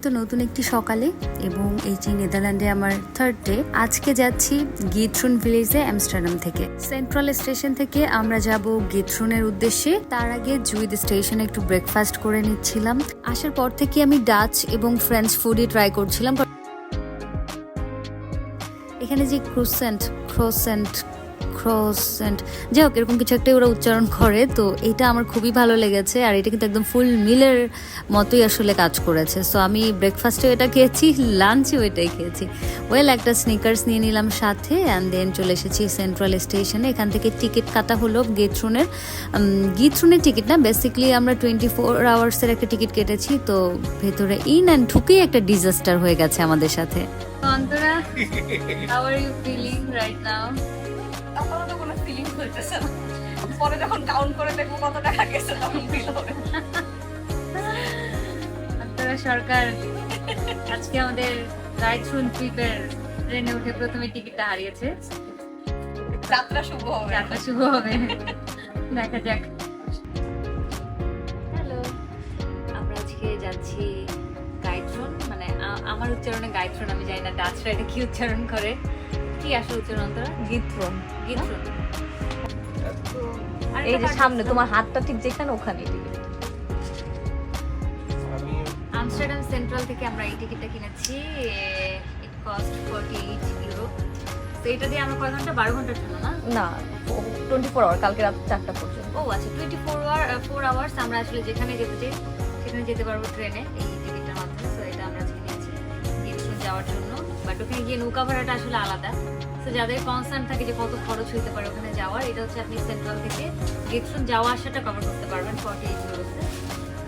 তো নতুন একটি সকালে এবং এই যে নেদারল্যান্ডে আমার থার্ড ডে। আজকে যাচ্ছি গিথরুন ভিলেজে আমস্টারডাম থেকে। সেন্ট্রাল স্টেশন থেকে আমরা যাব গিথরুনের উদ্দেশ্যে। তার আগে জুইদ স্টেশনে একটু ব্রেকফাস্ট করে নিচ্ছিলাম। আসার পর থেকে আমি ডাচ এবং ফ্রেঞ্চ ফুডই ট্রাই করছিলাম। এখানে যে ক্রোসেন্ট যাই হোক এরকম কিছু একটা ওরা উচ্চারণ করে, তো এটা আমার খুবই ভালো লেগেছে। আর এটা কিন্তু একদম ফুল মিলের মতোই আসলে কাজ করেছে। সো আমি ব্রেকফাস্টেও এটা খেয়েছি, লাঞ্চেও এটাই খেয়েছি। একটা স্নিকার্স নিয়ে নিলাম সাথে, অ্যান্ড দেন চলে এসেছি সেন্ট্রাল স্টেশনে। এখান থেকে টিকিট কাটা হলো গিথরুনের টিকিট না, বেসিক্যালি আমরা 24 আওয়ার্সের একটা টিকিট কেটেছি। তো ভেতরে ঢুকেই একটা ডিজাস্টার হয়ে গেছে আমাদের সাথে। Antara, how are you feeling right now? আপাতত কোনো ফিলিং হইতেছে না, পরে যখন কাউন্ট করে দেখবো কত টাকা গেছে তখন ফিল হবে। আপনারা সরকার আজকে আমাদের রাইটসুন ট্রিপের ট্রেনে উঠে প্রথমে টিকিটটা হারিয়েছে। যাত্রা শুভ হবে, যাত্রা শুভ হবে, দেখা যাক। হ্যালো, আমরা আজকে যাচ্ছি গাইথ্রন, মানে আমার উচ্চারণে গাইথ্রন, আমি জানি না ডাচরা এটা কি উচ্চারণ করে, কি আসলে উচ্চারণ অন্তরা? গিথরন। এই যে সামনে তোমার হাতটা ঠিক যেখানে ওখানে টিকিট। আমস্টারডাম সেন্ট্রাল থেকে আমরা এই টিকিটটা কিনেছি। It cost 48 euro. তো এটা দিয়ে আমরা কয় ঘন্টা? 12 ঘন্টা ছিল না? না, 24 আওয়ার, কালকে রাত 4টা পর্যন্ত। ও আচ্ছা, 4 আওয়ার্স আমরা আসলে যেখানে যেতে চাই সেখানে যেতে পারবো ট্রেনে এই টিকিটটার মাধ্যমে। তো এটা আমরা আজকে নিয়েছি গিথরুন যাওয়ার জন্য। বাট ওখানে গিয়ে নৌকা ভাড়াটা আসলে আলাদা। তো যাদের কনসার্ন থাকে যে কত খরচ হইতে পারে ওখানে যাওয়ার, এটা হচ্ছে আপনি সেন্ট্রাল থেকে গিথরুন যাওয়া আসাটা কভার করতে পারবেন 48 ইউরোতে।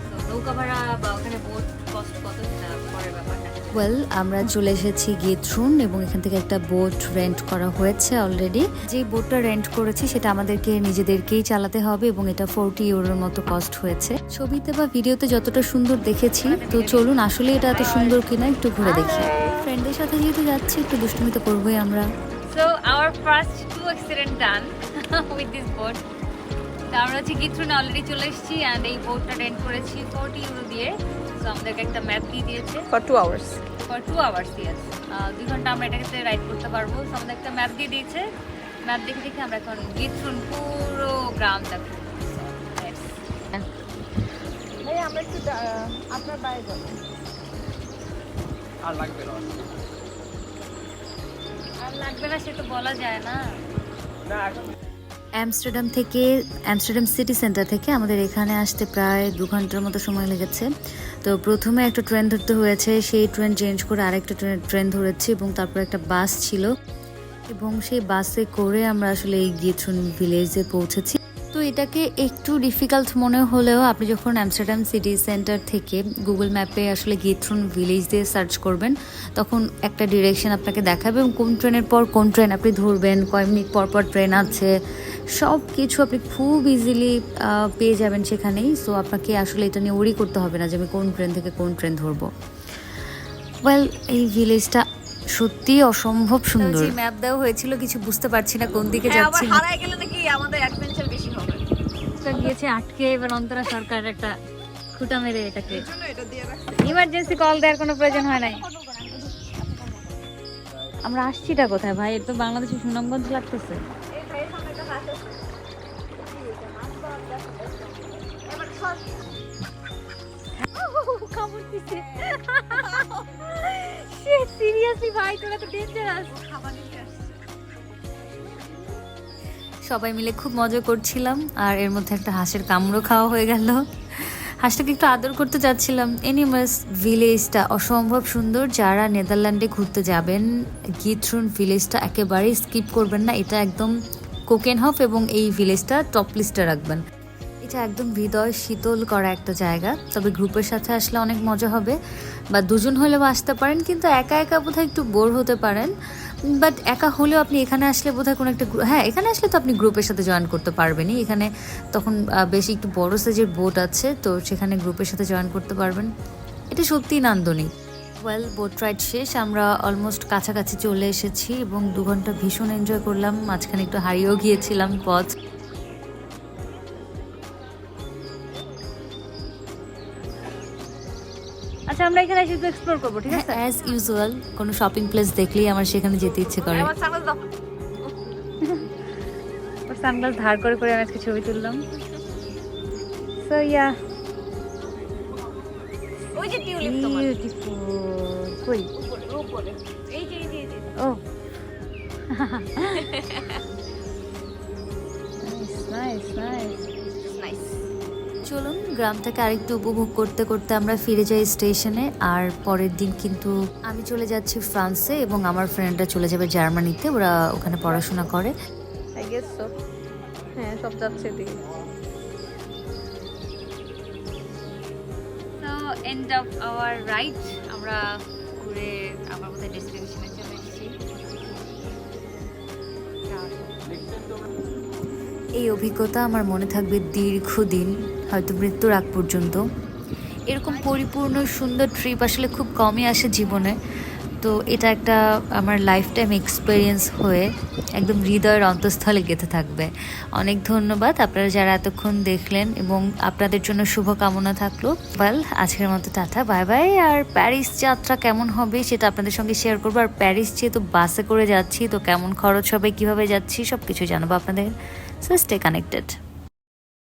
তো নৌকা ভাড়া বা ওখানে বোট কস্ট কত সেটা পরের ব্যাপারটা। আমরা চলে এসেছি গিথরুন এবং এখান থেকে একটা বোট রেন্ট করা হয়েছে অলরেডি। যে বোটটা রেন্ট করেছি সেটা আমাদেরকে নিজেদেরকেই চালাতে হবে এবং এটা 40 ইউরোর মতো কস্ট হয়েছে। ছবিতে বা ভিডিওতে যতটা সুন্দর দেখেছি, তো চলুন আসলে এটা এত সুন্দর কিনা একটু ঘুরে দেখি। ফ্রেন্ডের সাথে যেহেতু যাচ্ছি একটু দুষ্টুমি তো করবোই আমরা। So our first 2 accident done with this boat. তো আমরা হচ্ছে গিথরুনে অলরেডি চলে এসেছি অ্যান্ড এই বোটটা রেন্ট করেছি 40 ইউরো দিয়ে। তো আমাদেরকে একটা ম্যাপ দিয়ে দিয়েছে for 2 hours. For 2 hours, yes 2 ঘন্টা আমরা এটাকে রাইড করতে পারবো। তো আমাদের একটা ম্যাপ দিয়ে দিয়েছে। ম্যাপ দেখে দেখে আমরা এখন গিথরুন পুরো গ্রামটা আমরা একটু আপনার বাইরে যাবো। আর লাগবে না সে তো বলা যায় না। আমস্টারডাম সিটি সেন্টার থেকে আমাদের এখানে আসতে প্রায় 2 ঘন্টার মতো সময় লেগেছে। তো প্রথমে একটা ট্রেন ধরতে হয়েছে, সেই ট্রেন চেঞ্জ করে আরেকটা ট্রেন ধরেছি এবং তারপর একটা বাস ছিল এবং সেই বাসে করে আমরা আসলে এই গিথরুন ভিলেজে পৌঁছেছি। তো এটাকে একটু ডিফিকাল্ট মনে হলেও আপনি যখন আমস্টারডাম সিটি সেন্টার থেকে গুগল ম্যাপে আসলে গিথরুন ভিলেজ দিয়ে সার্চ করবেন, তখন একটা ডিরেকশন আপনাকে দেখাবে এবং কোন ট্রেনের পর কোন ট্রেন আপনি ধরবেন, কয় মিনিট পর পর ট্রেন আছে, সব কিছু আপনি খুব ইজিলি পেয়ে যাবেন সেখানেই। সো আপনাকে আসলে এটা নিয়ে ওরি করতে হবে না যে আমি কোন ট্রেন থেকে কোন ট্রেন ধরবো। এই ভিলেজটা সত্যি অসম্ভব সুন্দর। ম্যাপ দেওয়া হয়েছিল, কিছু বুঝতে পারছি না কোন দিকে যাচ্ছি। আবার হারায় গেলে নাকি আমাদের অ্যাডভেঞ্চার বেশি হবে। গিয়েছে আটকে, এবার অন্তরা সরকার একটা খুঁটা মেরে এটাকে ইমার্জেন্সি কল দেওয়ার কোনো প্রয়োজন হয় নাই। আমরা আসছিটা কোথায় ভাই? এটা তো বাংলাদেশের সুনামগঞ্জ লাগতেছে। সবাই মিলে খুব মজা করছিলাম আর এর মধ্যে একটা হাঁসের কামড়ো খাওয়া হয়ে গেল। হাঁসটাকে একটু আদর করতে যাচ্ছিলাম। এনিওয়েজ ভিলেজটা অসম্ভব সুন্দর। যারা নেদারল্যান্ডে ঘুরতে যাবেন, গিথরুন ভিলেজটা একেবারেই স্কিপ করবেন না। এটা একদম কোকেনহফ এবং এই ভিলেজটা টপ লিস্টে রাখবেন। এটা একদম হৃদয় শীতল করা একটা জায়গা। তবে গ্রুপের সাথে আসলে অনেক মজা হবে, বা দুজন হলেও আসতে পারেন, কিন্তু একা একা বোধহয় একটু বোর হতে পারেন। বাট একা হলেও আপনি এখানে আসলে বোধহয় কোনো একটা এখানে আসলে তো আপনি গ্রুপের সাথে জয়েন করতে পারবেনই। এখানে তখন বেশি একটু বড় সাইজের বোট আছে, তো সেখানে গ্রুপের সাথে জয়েন করতে পারবেন। এটা সত্যিই নান্দনিক। বোট রাইড শেষ, আমরা অলমোস্ট কাছাকাছি চলে এসেছি এবং 2 ঘন্টা ভীষণ এনজয় করলাম। মাঝখানে একটু হারিয়েও গিয়েছিলাম পথ। আচ্ছা আমরা এখানে এসে এক্সপ্লোর করবো, ঠিক আছে? অ্যাজ ইউজুয়াল কোনো শপিং প্লেস দেখলেই আমার সেখানে যেতে ইচ্ছে করে। আমার সামনে দাও। ওর সানগ্লাস ধার করে করে আমি আজকে ছবি তুললাম। সো ইয়া, ওই যে টিউলিপ তোমার বিউটিফুল। কই? উপরে উপরে এই যে এই যে ও নাইস নাইস। নাইস। চলুন গ্রামটাকে আরেকটু উপভোগ করতে করতে আমরা ফিরে যাই স্টেশনে। আর পরের দিন কিন্তু আমি চলে যাচ্ছি ফ্রান্সে এবং আমার ফ্রেন্ডরা চলে যাবে জার্মানিতে, ওরা ওখানে পড়াশোনা করে। I guess so. হ্যাঁ সব যাচ্ছে দিকে। So end of our ride, আমরা ঘুরে আমার কোথায় ডেস্টিনেশনে চলে এসেছি। এই অভিজ্ঞতা আমার মনে থাকবে দীর্ঘদিন, হয়তো মৃত্যুর আগ পর্যন্ত। এরকম পরিপূর্ণ সুন্দর ট্রিপ আসলে খুব কমই আসে জীবনে, তো এটা একটা আমার লাইফ টাইম এক্সপিরিয়েন্স হয়ে একদম হৃদয়ের অন্তঃস্থলে গেঁথে থাকবে। অনেক ধন্যবাদ আপনারা যারা এতক্ষণ দেখলেন, এবং আপনাদের জন্য শুভকামনা থাকলো। ওয়েল, আজকের মতো টাটা, বাই বাই। আর প্যারিস যাত্রা কেমন হবে সেটা আপনাদের সঙ্গে শেয়ার করবো। আর প্যারিস যেহেতু বাসে করে যাচ্ছি, তো কেমন খরচ হবে, কিভাবে যাচ্ছি, সব কিছু জানাবো আপনাদের। So stay connected.